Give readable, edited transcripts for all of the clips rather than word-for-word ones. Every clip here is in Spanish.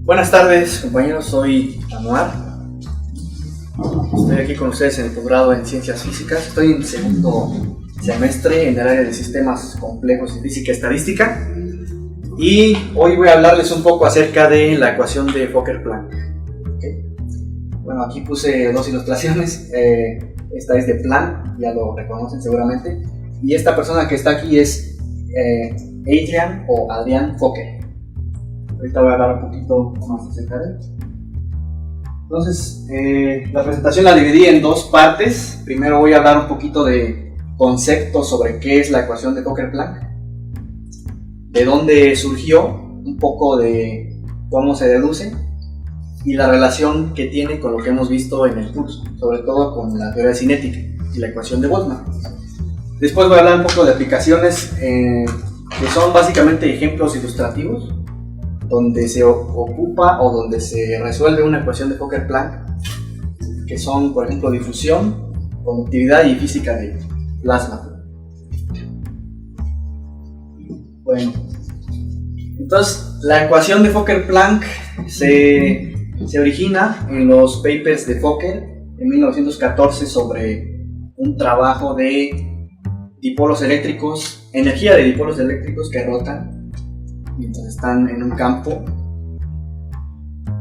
Buenas tardes, compañeros, soy Anuar. Estoy aquí con ustedes en el posgrado en Ciencias Físicas. Estoy en segundo semestre en el área de sistemas complejos y física estadística. Y hoy voy a hablarles un poco acerca de la ecuación de Fokker-Planck. Bueno, aquí puse dos ilustraciones. Esta es de Planck, ya lo reconocen seguramente. Y esta persona que está aquí es Adrian o Adrian Fokker. Ahorita voy a hablar un poquito más acerca de él. Entonces, la presentación la dividí en dos partes. Primero voy a hablar un poquito de conceptos sobre qué es la ecuación de Fokker-Planck, de dónde surgió, un poco de cómo se deduce y la relación que tiene con lo que hemos visto en el curso, sobre todo con la teoría cinética y la ecuación de Boltzmann. Después voy a hablar un poco de aplicaciones que son básicamente ejemplos ilustrativos donde se ocupa o donde se resuelve una ecuación de Fokker-Planck, que son, por ejemplo, difusión, conductividad y física de plasma. Bueno, entonces la ecuación de Fokker-Planck se origina en los papers de Fokker en 1914 sobre un trabajo de dipolos eléctricos, energía de dipolos eléctricos que rotan mientras están en un campo,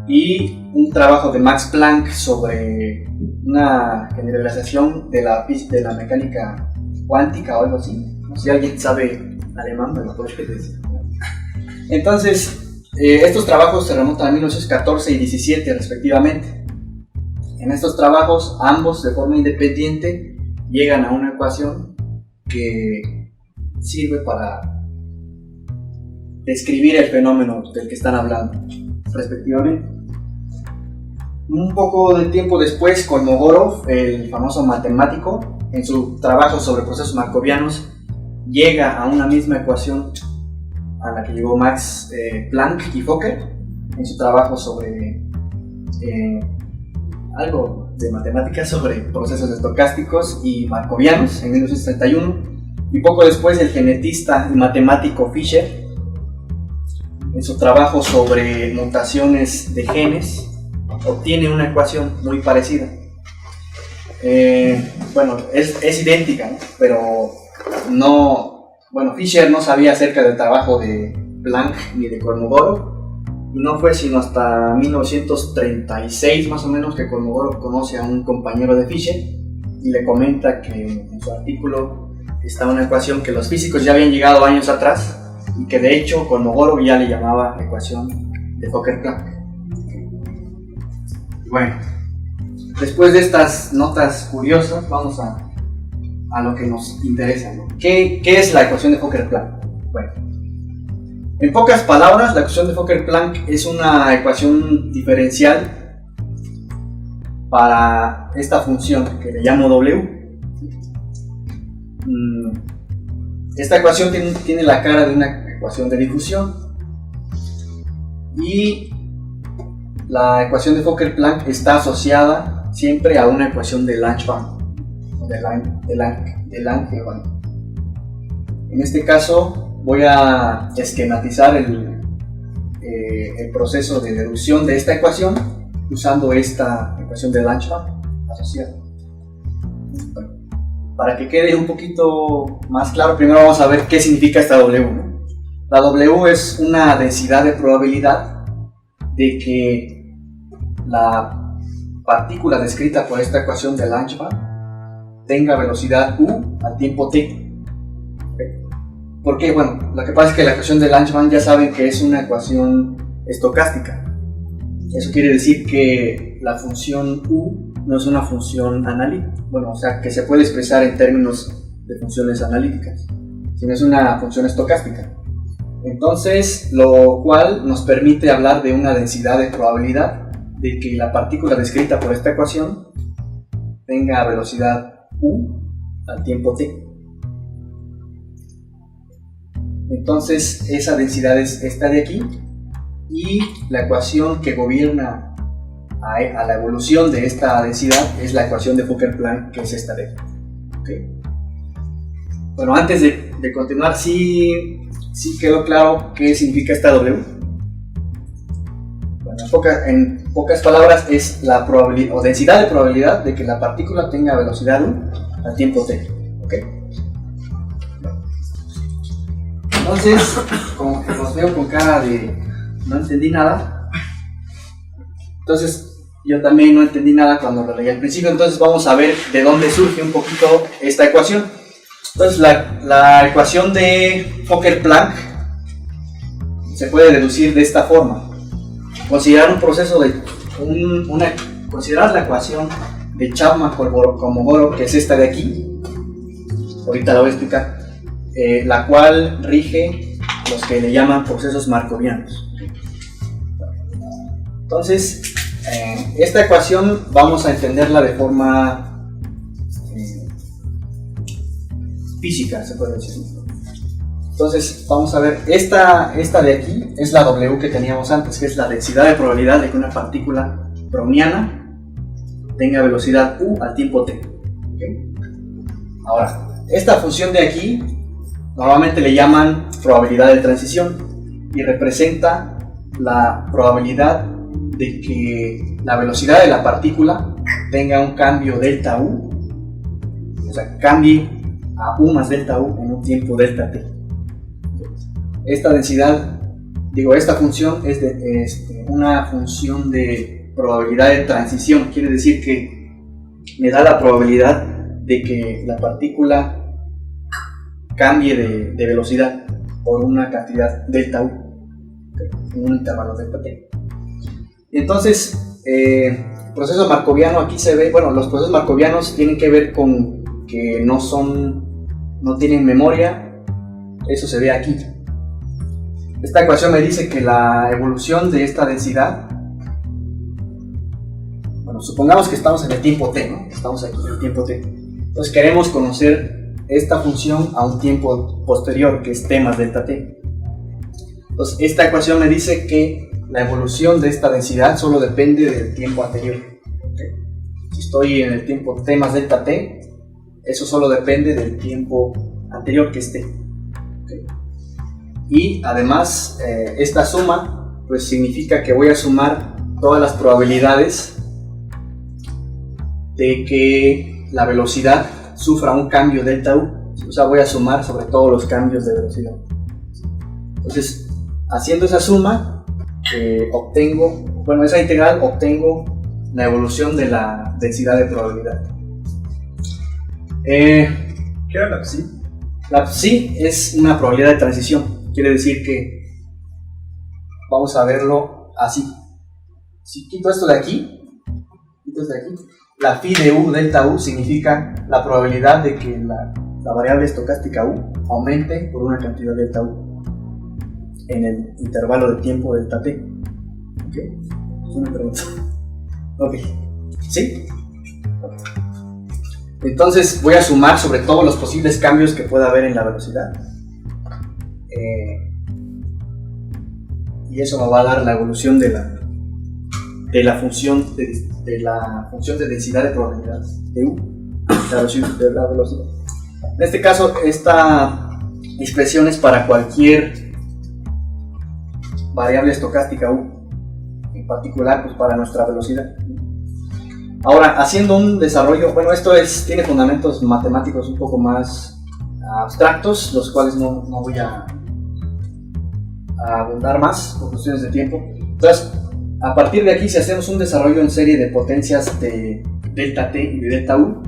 y un trabajo de Max Planck sobre una generalización de la mecánica cuántica o algo así. No sé si alguien sabe alemán, me lo puede decir. Entonces, estos trabajos se remontan a 1914 y 17 respectivamente. En estos trabajos, ambos de forma independiente llegan a una ecuación que sirve para describir el fenómeno del que están hablando, respectivamente. Un poco de tiempo después, Kolmogorov, el famoso matemático, en su trabajo sobre procesos markovianos, llega a una misma ecuación a la que llegó Max Planck y Fokker en su trabajo sobre algo de matemáticas sobre procesos estocásticos y markovianos en 1931, y poco después el genetista y matemático Fischer en su trabajo sobre mutaciones de genes obtiene una ecuación muy parecida. Bueno, es idéntica, ¿no? Pero no, bueno, Fischer no sabía acerca del trabajo de Planck ni de Kolmogorov, y no fue sino hasta 1936 más o menos que Kolmogorov conoce a un compañero de Fischer y le comenta que en su artículo está una ecuación que los físicos ya habían llegado años atrás y que de hecho Kolmogorov ya le llamaba ecuación de Fokker-Planck. Bueno, después de estas notas curiosas, vamos a lo que nos interesa, ¿no? ¿Qué es la ecuación de Fokker-Planck? Bueno, en pocas palabras, la ecuación de Fokker-Planck es una ecuación diferencial para esta función que le llamo W. Esta ecuación tiene la cara de una ecuación de difusión, y la ecuación de Fokker-Planck está asociada siempre a una ecuación de Langevin, de Langevin. En este caso voy a esquematizar el proceso de deducción de esta ecuación usando esta ecuación de Langevin asociada. Para que quede un poquito más claro, primero vamos a ver qué significa esta W, ¿no? La W es una densidad de probabilidad de que la partícula descrita por esta ecuación de Langevin tenga velocidad u al tiempo t. ¿Por qué? Bueno, lo que pasa es que la ecuación de Langevin ya saben que es una ecuación estocástica. Eso quiere decir que la función u no es una función analítica, bueno, o sea, que se puede expresar en términos de funciones analíticas, sino es una función estocástica. Entonces, lo cual nos permite hablar de una densidad de probabilidad de que la partícula descrita por esta ecuación tenga velocidad u al tiempo t. Entonces, esa densidad es esta de aquí, y la ecuación que gobierna a la evolución de esta densidad es la ecuación de Fokker-Planck, que es esta de aquí. ¿Okay? Bueno, antes de continuar, ¿sí quedó claro qué significa esta W? En pocas palabras es la probabilidad o densidad de probabilidad de que la partícula tenga velocidad u al tiempo t. ¿Okay? Entonces, como que los veo con cara de no entendí nada. Entonces, yo también no entendí nada cuando lo leí al principio. Entonces, vamos a ver de dónde surge un poquito esta ecuación. Entonces, la ecuación de Fokker-Planck se puede deducir de esta forma. Considerar un proceso de considerar la ecuación de Chapman-Kolmogorov, que es esta de aquí. Ahorita la voy a explicar. La cual rige los que le llaman procesos markovianos. Entonces, esta ecuación vamos a entenderla de forma física, se puede decir. Entonces, vamos a ver, esta de aquí es la W que teníamos antes, que es la densidad de probabilidad de que una partícula browniana tenga velocidad u al tiempo t. ¿Okay? Ahora, esta función de aquí normalmente le llaman probabilidad de transición y representa la probabilidad de que la velocidad de la partícula tenga un cambio delta u, o sea, cambie a u más delta u en un tiempo delta t. Esta densidad, esta función es una función de probabilidad de transición, quiere decir que me da la probabilidad de que la partícula cambie de velocidad por una cantidad delta u en un intervalo delta t. Entonces, proceso markoviano, aquí se ve, bueno, los procesos markovianos tienen que ver con que no tienen memoria, eso se ve aquí. Esta ecuación me dice que la evolución de esta densidad, bueno, supongamos que estamos en el tiempo t, ¿no? Estamos aquí en el tiempo t. Entonces queremos conocer esta función a un tiempo posterior, que es t más delta t. Entonces, esta ecuación me dice que la evolución de esta densidad solo depende del tiempo anterior. ¿Okay? Si estoy en el tiempo t más delta t, eso solo depende del tiempo anterior, que es t. ¿Okay? Y además, esta suma pues significa que voy a sumar todas las probabilidades de que la velocidad sufra un cambio delta u, o sea, voy a sumar sobre todos los cambios de velocidad. Entonces, haciendo esa suma, esa integral, obtengo la evolución de la densidad de probabilidad. ¿Qué era la psi? La psi es una probabilidad de transición, quiere decir que, vamos a verlo así. Si quito esto de aquí, la phi de u delta u significa la probabilidad de que la variable estocástica u aumente por una cantidad delta u en el intervalo de tiempo delta t. ¿Ok? Es una pregunta. Ok. ¿Sí? Entonces voy a sumar sobre todos los posibles cambios que pueda haber en la velocidad. Y eso me va a dar la evolución de la función de densidad de probabilidad de u, de la velocidad. En este caso, esta expresión es para cualquier variable estocástica u, en particular pues para nuestra velocidad. Ahora, haciendo un desarrollo, bueno, esto tiene fundamentos matemáticos un poco más abstractos, los cuales no voy a abundar más por cuestiones de tiempo. Entonces, a partir de aquí, si hacemos un desarrollo en serie de potencias de delta t y de delta u,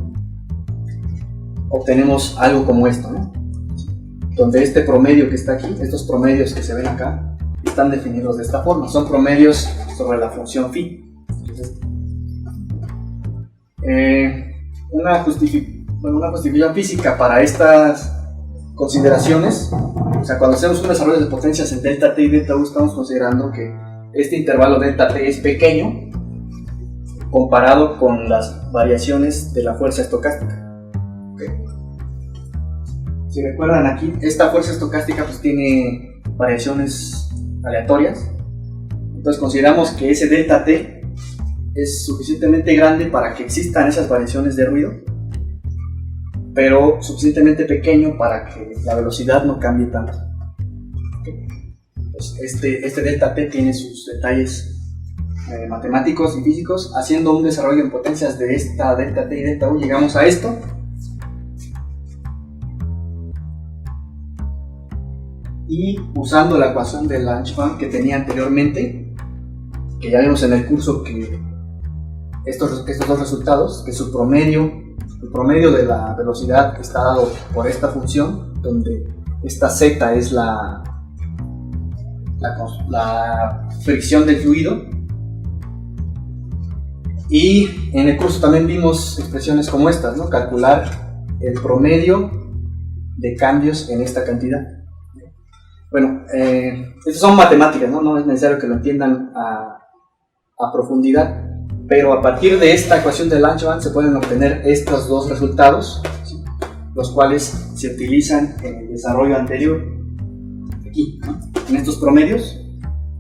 obtenemos algo como esto, ¿no? Donde este promedio que está aquí, estos promedios que se ven acá, están definidos de esta forma, son promedios sobre la función phi. Entonces, una justificación física para estas consideraciones, o sea, cuando hacemos un desarrollo de potencias en delta t y delta u, estamos considerando que este intervalo delta t es pequeño comparado con las variaciones de la fuerza estocástica. ¿Okay? Si recuerdan aquí, esta fuerza estocástica pues tiene variaciones aleatorias, entonces consideramos que ese delta t es suficientemente grande para que existan esas variaciones de ruido, pero suficientemente pequeño para que la velocidad no cambie tanto. ¿Okay? Pues este delta t tiene sus detalles matemáticos y físicos, haciendo un desarrollo en potencias de esta delta T y delta U, llegamos a esto. Y usando la ecuación de Langevin que tenía anteriormente, que ya vimos en el curso que estos dos resultados, que el promedio de la velocidad está dado por esta función, donde esta z es la fricción del fluido. Y en el curso también vimos expresiones como estas, ¿no? Calcular el promedio de cambios en esta cantidad. Bueno, estas son matemáticas, ¿no? No es necesario que lo entiendan a profundidad, pero a partir de esta ecuación de Langevin se pueden obtener estos dos resultados, ¿sí? Los cuales se utilizan en el desarrollo anterior. Aquí, ¿no? En estos promedios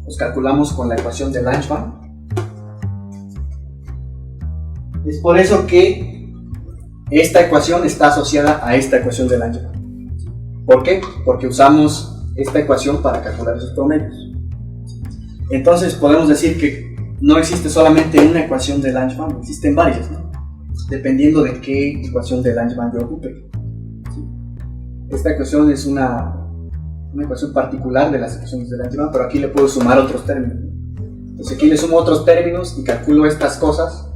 los calculamos con la ecuación de Langevin. Es por eso que esta ecuación está asociada a esta ecuación de Langevin. ¿Por qué? Porque usamos esta ecuación para calcular esos promedios. Entonces podemos decir que no existe solamente una ecuación de Langevin, existen varias, ¿no? Dependiendo de qué ecuación de Langevin yo ocupe. Esta ecuación es una ecuación particular de las ecuaciones de Langevin, pero aquí le puedo sumar otros términos. Entonces aquí le sumo otros términos y calculo estas cosas,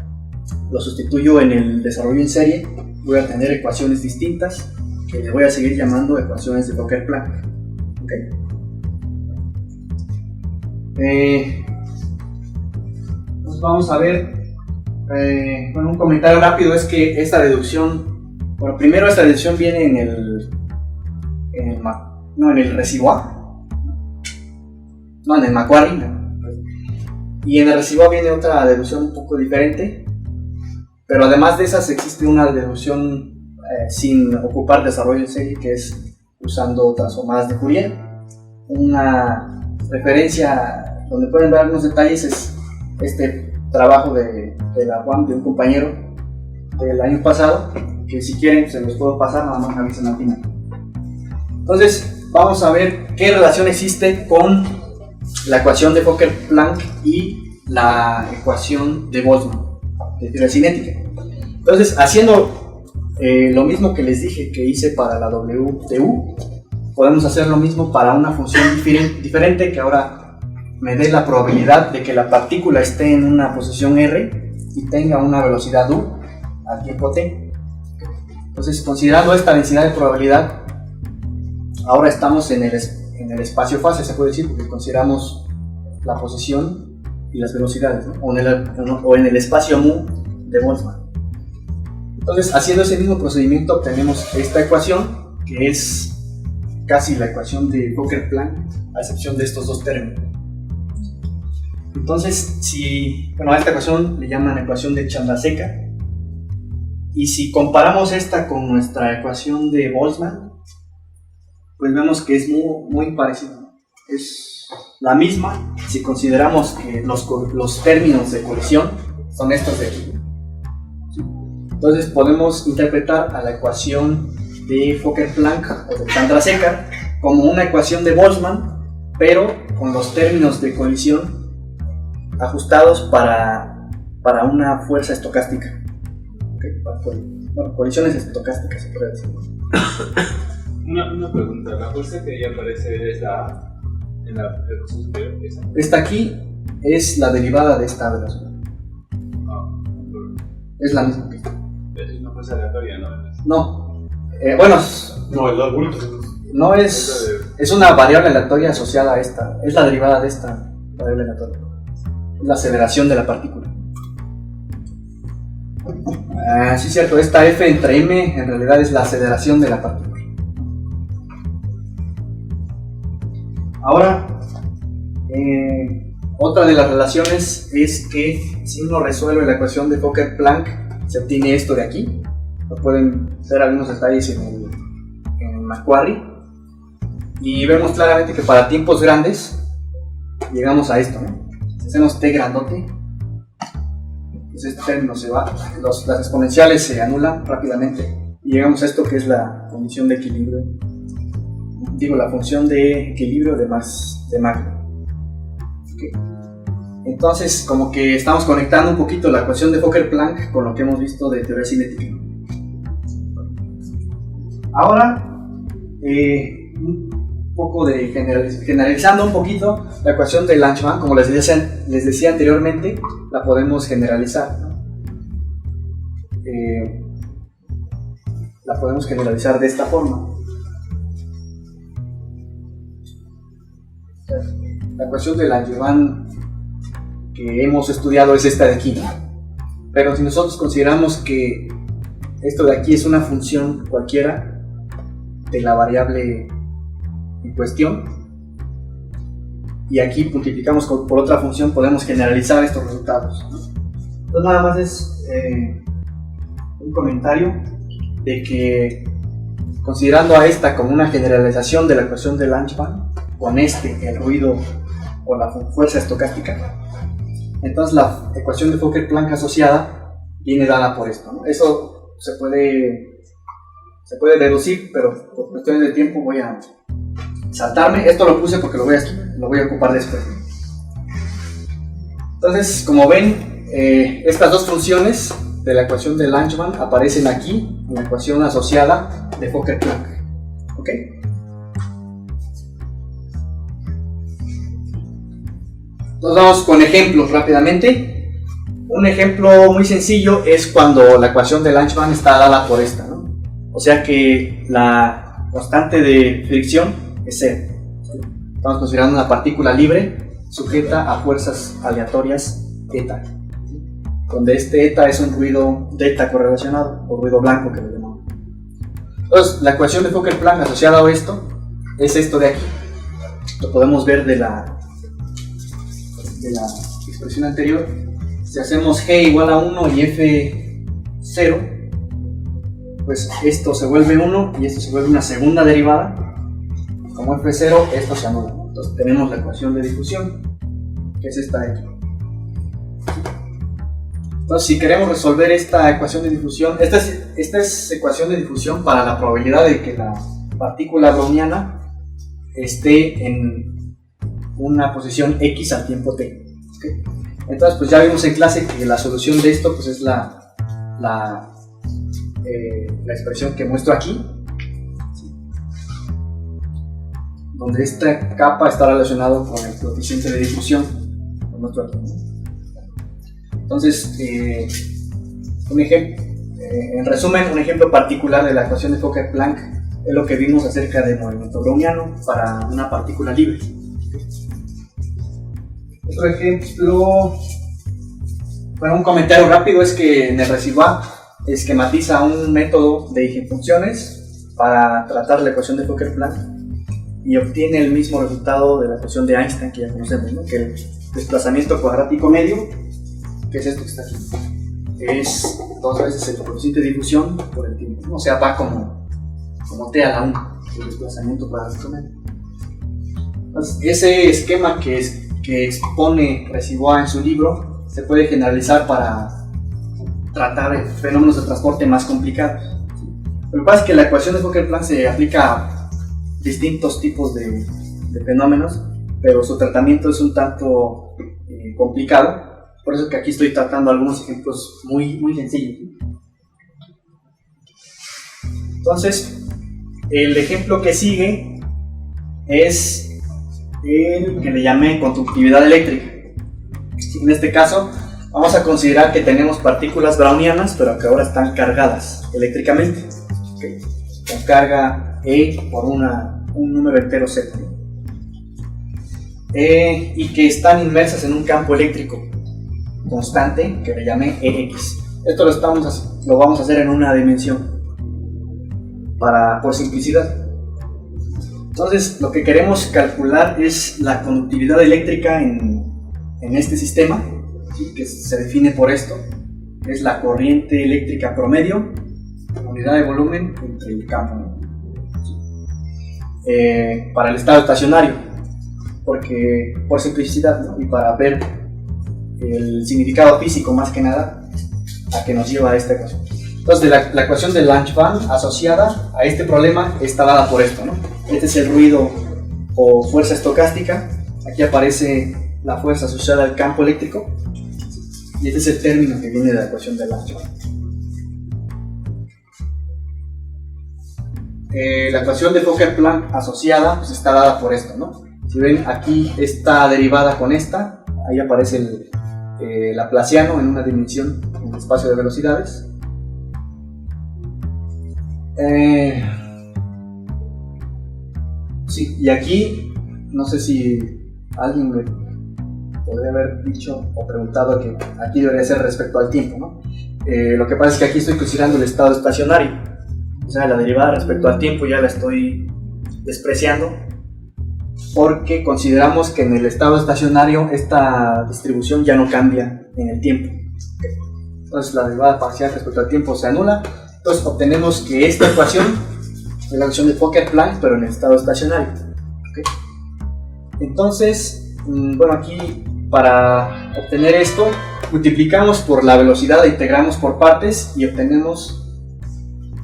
lo sustituyo en el desarrollo en serie, voy a tener ecuaciones distintas que le voy a seguir llamando ecuaciones de Fokker-Planck. ¿Okay? Pues vamos a ver, un comentario rápido es que esta deducción, bueno, primero esta deducción viene en el residual, no, en el Macquarie, y en el residual viene otra deducción un poco diferente, pero además de esas existe una deducción sin ocupar desarrollo en serie, que es usando transformadas de Fourier. Una referencia donde pueden ver algunos detalles es este trabajo de la UAM, de un compañero del año pasado, que si quieren se los puedo pasar, nada más me avisan al final. Entonces vamos a ver qué relación existe con la ecuación de Fokker-Planck y la ecuación de Boltzmann de teoría cinética. Entonces, haciendo lo mismo que les dije que hice para la W de U, podemos hacer lo mismo para una función diferente que ahora me dé la probabilidad de que la partícula esté en una posición R y tenga una velocidad U al tiempo t. Entonces, considerando esta densidad de probabilidad, ahora estamos en el espacio-fase, se puede decir, porque consideramos la posición y las velocidades, ¿no? o en el espacio mu de Boltzmann. Entonces, haciendo ese mismo procedimiento, obtenemos esta ecuación, que es casi la ecuación de Fokker-Planck, a excepción de estos dos términos. Entonces, a esta ecuación le llaman ecuación de Chandrasekhar, y si comparamos esta con nuestra ecuación de Boltzmann, pues vemos que es muy parecida. Es la misma si consideramos que los términos de colisión son estos de aquí. Entonces podemos interpretar a la ecuación de Fokker-Planck o de Chandrasekhar como una ecuación de Boltzmann, pero con los términos de colisión ajustados para una fuerza estocástica. Colisiones estocásticas se puede decir. Una pregunta, ¿la fuerza que ahí aparece es en la ecuación superior? Esta aquí es la derivada de esta velocidad. Es la misma pista. Es una fuerza aleatoria, ¿no? No. No, el dos bultos. No es una variable aleatoria asociada a esta. Es la derivada de esta variable aleatoria. Es la aceleración de la partícula. Sí, es cierto. Esta F entre M en realidad es la aceleración de la partícula. Ahora, otra de las relaciones es que si uno resuelve la ecuación de Fokker-Planck, se obtiene esto de aquí. Lo pueden ver algunos detalles en el Macquarie. Y vemos claramente que para tiempos grandes llegamos a esto, ¿no? Si hacemos t grandote, pues este término se va, las exponenciales se anulan rápidamente y llegamos a esto que es la condición de equilibrio. La función de equilibrio de Mach. Okay. Entonces, como que estamos conectando un poquito la ecuación de Fokker-Planck con lo que hemos visto de teoría cinética. Ahora, un poco de generalizando un poquito la ecuación de Langemann, como les decía anteriormente, la podemos generalizar, ¿no? La podemos generalizar de esta forma. La ecuación de Langemann que hemos estudiado es esta de aquí, ¿no? Pero si nosotros consideramos que esto de aquí es una función cualquiera de la variable en cuestión, y aquí multiplicamos por otra función, podemos generalizar estos resultados, ¿no? Entonces nada más es un comentario de que, considerando a esta como una generalización de la ecuación de Langemann, con el ruido o la fuerza estocástica, entonces la ecuación de Fokker-Planck asociada viene dada por esto, ¿no? Eso se puede deducir, pero por cuestiones de tiempo voy a saltarme. Esto lo puse porque lo voy a ocupar después. Entonces, como ven, estas dos funciones de la ecuación de Langemann aparecen aquí en la ecuación asociada de Fokker-Planck. ¿Ok? Entonces vamos con ejemplos rápidamente. Un ejemplo muy sencillo es cuando la ecuación de Langemann está dada por esta, ¿no? O sea que la constante de fricción es cero. Estamos considerando una partícula libre sujeta a fuerzas aleatorias eta, donde este eta es un ruido delta correlacionado, o ruido blanco que lo llamamos. Entonces, la ecuación de Fokker-Planck asociada a esto es esto de aquí. Lo podemos ver de la expresión anterior. Si hacemos g igual a 1 y f 0, pues esto se vuelve 1 y esto se vuelve una segunda derivada. Como f0, esto se anula. Entonces tenemos la ecuación de difusión, que es esta de aquí. Entonces, si queremos resolver esta ecuación de difusión, esta es ecuación de difusión para la probabilidad de que la partícula browniana esté en una posición x al tiempo t. ¿Okay? Entonces, pues ya vimos en clase que la solución de esto pues es la expresión que muestro aquí, donde esta capa está relacionada con el coeficiente de difusión. Lo muestro aquí. Entonces, en resumen, un ejemplo particular de la ecuación de Fokker-Planck es lo que vimos acerca del movimiento browniano para una partícula libre. Otro ejemplo, bueno, un comentario rápido es que en el residual esquematiza un método de eigenfunciones para tratar la ecuación de Fokker-Planck y obtiene el mismo resultado de la ecuación de Einstein que ya conocemos, ¿no? Que el desplazamiento cuadrático medio, que es esto que está aquí, es 2 veces el coeficiente de difusión por el tiempo, ¿no? O sea, va como t a la 1, el desplazamiento cuadrático medio. Entonces, ese esquema que expone Resibois en su libro se puede generalizar para tratar fenómenos de transporte más complicados. Lo que pasa es que la ecuación de Fokker-Planck se aplica a distintos tipos de fenómenos, pero su tratamiento es un tanto complicado. Por eso que aquí estoy tratando algunos ejemplos muy sencillos. Entonces, el ejemplo que sigue es el que le llamé conductividad eléctrica. En este caso, vamos a considerar que tenemos partículas brownianas, pero que ahora están cargadas eléctricamente, ¿okay? Con carga E por un número entero Z, y que están inmersas en un campo eléctrico constante que le llamé EX. Esto lo vamos a hacer en una dimensión por simplicidad. Entonces, lo que queremos calcular es la conductividad eléctrica en este sistema, ¿sí? Que se define por esto, es la corriente eléctrica promedio, unidad de volumen entre el campo, ¿no? Para el estado estacionario, porque por simplicidad, ¿no? Y para ver el significado físico más que nada a que nos lleva a esta ecuación. Entonces, la ecuación de Langemann asociada a este problema está dada por esto, ¿no? Este es el ruido o fuerza estocástica. Aquí aparece la fuerza asociada al campo eléctrico, y este es el término que viene de la ecuación de Lange-Van. La ecuación de Fokker-Planck asociada pues está dada por esto, ¿no? Si ven aquí está derivada con esta, ahí aparece el laplaciano en una dimensión en el espacio de velocidades. Sí, y aquí no sé si alguien me podría haber dicho o preguntado que aquí debería ser respecto al tiempo, ¿no? Lo que pasa es que aquí estoy considerando el estado estacionario, o sea, la derivada respecto al tiempo ya la estoy despreciando, porque consideramos que en el estado estacionario esta distribución ya no cambia en el tiempo. Entonces la derivada parcial respecto al tiempo se anula, entonces obtenemos que esta ecuación es la ecuación de Fokker-Planck, pero en el estado estacionario. ¿Okay? Entonces, bueno, aquí para obtener esto multiplicamos por la velocidad, la integramos por partes y obtenemos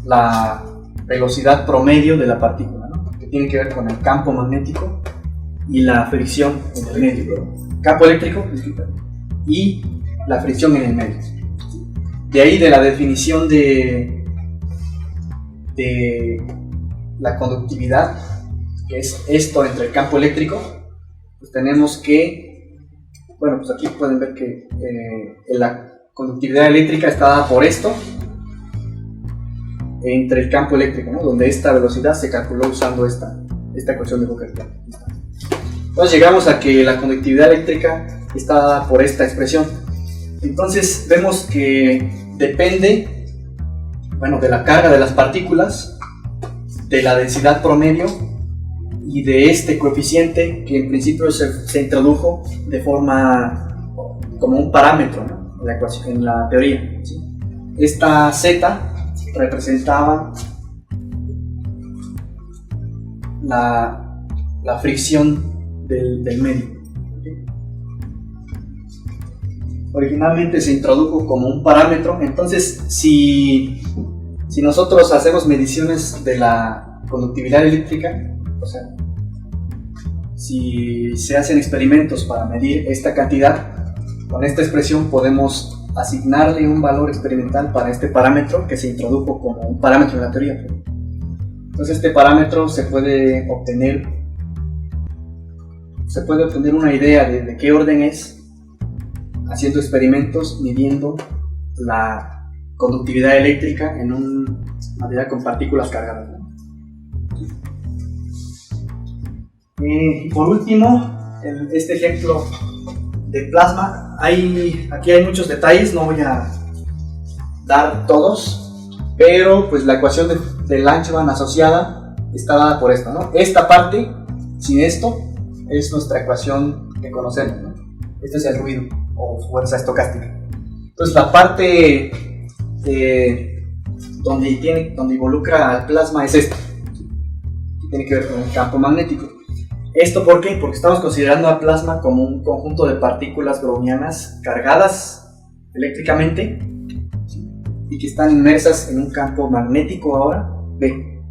la velocidad promedio de la partícula, ¿no? Que tiene que ver con el campo magnético y la fricción en el medio, ¿no? Campo eléctrico, disculpa, y la fricción en el medio. De ahí de la definición de la conductividad, que es esto entre el campo eléctrico, pues tenemos que, bueno, pues aquí pueden ver que la conductividad eléctrica está dada por esto entre el campo eléctrico, ¿no? Donde esta velocidad se calculó usando esta ecuación de Fokker-Planck. Entonces llegamos a que la conductividad eléctrica está dada por esta expresión. Entonces vemos que depende, bueno, de la carga de las partículas, de la densidad promedio y de este coeficiente que en principio se introdujo de forma como un parámetro, ¿no? En la teoría, ¿sí? Esta z representaba la fricción del medio. Originalmente se introdujo como un parámetro, entonces si nosotros hacemos mediciones de la conductividad eléctrica, o sea, si se hacen experimentos para medir esta cantidad, con esta expresión podemos asignarle un valor experimental para este parámetro que se introdujo como un parámetro en la teoría. Entonces este parámetro se puede obtener una idea de qué orden es haciendo experimentos midiendo la conductividad eléctrica en un material con partículas cargadas. Y por último, este ejemplo de plasma, aquí hay muchos detalles, no voy a dar todos, pero pues la ecuación de Lange-Van asociada está dada por esto, ¿no? Esta parte, sin esto, es nuestra ecuación que conocemos, ¿no? Este es el ruido o fuerza estocástica. Entonces la parte donde involucra al plasma es esta, que tiene que ver con el campo magnético. ¿Esto por qué? Porque estamos considerando al plasma como un conjunto de partículas brownianas cargadas eléctricamente, ¿sí? Y que están inmersas en un campo magnético ahora B.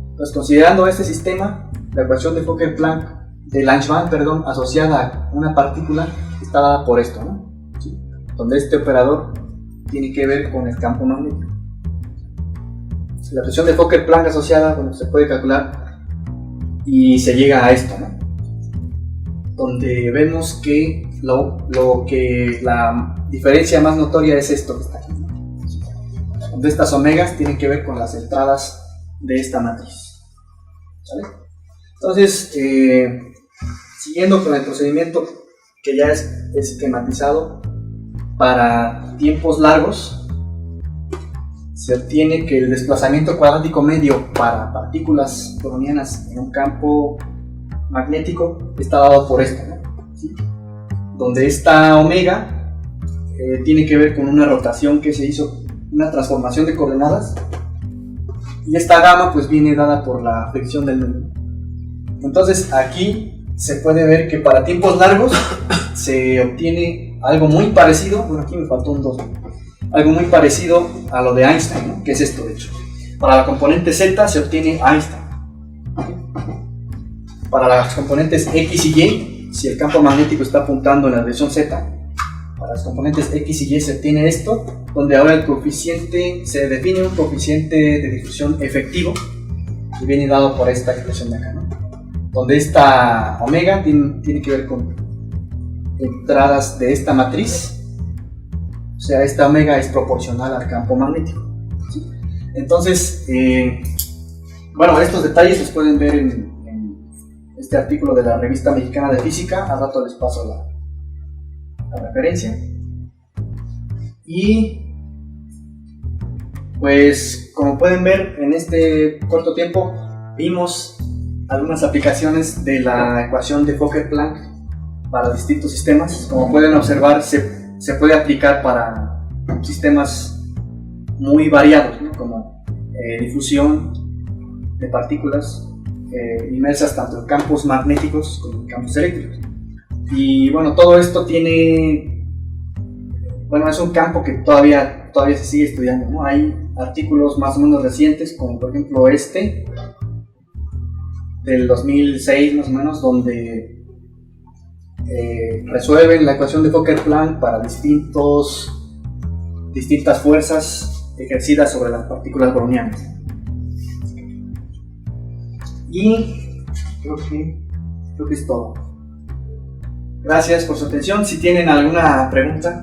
Entonces, considerando este sistema, la ecuación de Fokker-Planck, de Lange-Van, perdón, asociada a una partícula está dada por esto, ¿no? ¿Sí? Donde este operador tiene que ver con el campo magnético. La ecuación de Fokker-Planck asociada, bueno, se puede calcular y se llega a esto, ¿no? Donde vemos que la diferencia más notoria es esto que está aquí, ¿no? Donde estas omegas tienen que ver con las entradas de esta matriz, ¿sale? Entonces, siguiendo con el procedimiento que ya es esquematizado para tiempos largos, se obtiene que el desplazamiento cuadrático medio para partículas brownianas en un campo magnético está dado por esto, ¿no? ¿Sí? Donde esta omega tiene que ver con una rotación que se hizo, una transformación de coordenadas, y esta gamma pues viene dada por la fricción del medio. Entonces aquí se puede ver que para tiempos largos se obtiene algo muy parecido, bueno, aquí me faltó un 2, algo muy parecido a lo de Einstein, ¿no? Que es esto, de hecho. Para la componente Z se obtiene Einstein. Para las componentes X y Y si el campo magnético está apuntando en la dirección Z, para los componentes X y Y se tiene esto, donde ahora el coeficiente, se define un coeficiente de difusión efectivo, que viene dado por esta expresión de acá, ¿no? Donde esta omega tiene que ver con entradas de esta matriz, o sea, esta omega es proporcional al campo magnético, ¿sí? Entonces, bueno, estos detalles los pueden ver en este artículo de la Revista Mexicana de Física. Al rato les paso la referencia. Y pues como pueden ver, en este corto tiempo vimos algunas aplicaciones de la ecuación de Fokker-Planck para distintos sistemas. Como pueden observar, se puede aplicar para sistemas muy variados, ¿no? Como difusión de partículas inmersas tanto en campos magnéticos como en campos eléctricos. Y bueno, todo esto tiene, bueno, es un campo que todavía se sigue estudiando, ¿no? Hay artículos más o menos recientes, como por ejemplo este, del 2006 más o menos, donde resuelven la ecuación de Fokker-Planck para distintas fuerzas ejercidas sobre las partículas brownianas. Y creo que es todo. Gracias por su atención. Si tienen alguna pregunta.